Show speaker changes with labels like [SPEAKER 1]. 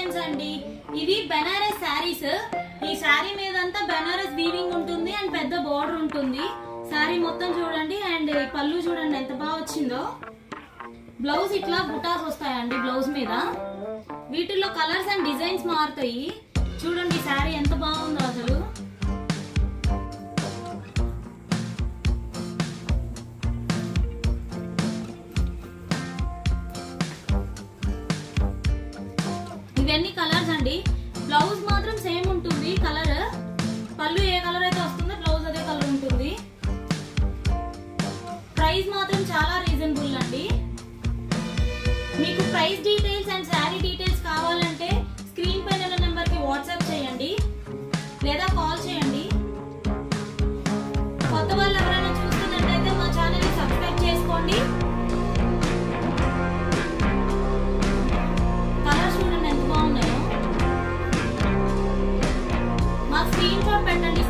[SPEAKER 1] Collections అండి. ఇవి బెనారస్ శారీస్. ఈ శారీ మీద అంతా బెనారస్ వీవింగ్ ఉంటుంది అండ్ పెద్ద బోర్డర్ ఉంటుంది. శారీ మొత్తం చూడండి అండ్ పళ్ళు చూడండి ఎంత బాగా వచ్చిందో. బ్లౌజ్ ఇట్లా బుటాస్ వస్తాయండి బ్లౌజ్ మీద. వీటిల్లో కలర్స్ అండ్ డిజైన్స్ మారుతాయి. చూడండి శారీ ఎంత బాగుందో అసలు. ఇవన్నీ కలర్స్ అండి. బ్లౌజ్ మాత్రం సేమ్ ఉంటుంది కలర్. పళ్ళు ఏ కలర్ అయితే వస్తుందో బ్లౌజ్ అదే కలర్ ఉంటుంది. ప్రైస్ మాత్రం చాలా రీజనబుల్ అండి. మీకు price details and sari details కావాలంటే స్క్రీన్ పైన ఉన్న నెంబర్ కి వాట్సాప్ చేయండి లేదా కాల్ చేయండి. కొత్త వాళ్ళు ఎవరైనా చూస్తున్నట్లయితే మా ఛానల్ ని సబ్స్క్రైబ్ చేసుకోండి. కలర్స్ చూడండి ఎంత బాగున్నాయో. మాకు స్క్రీన్ షాట్ పెట్టండి.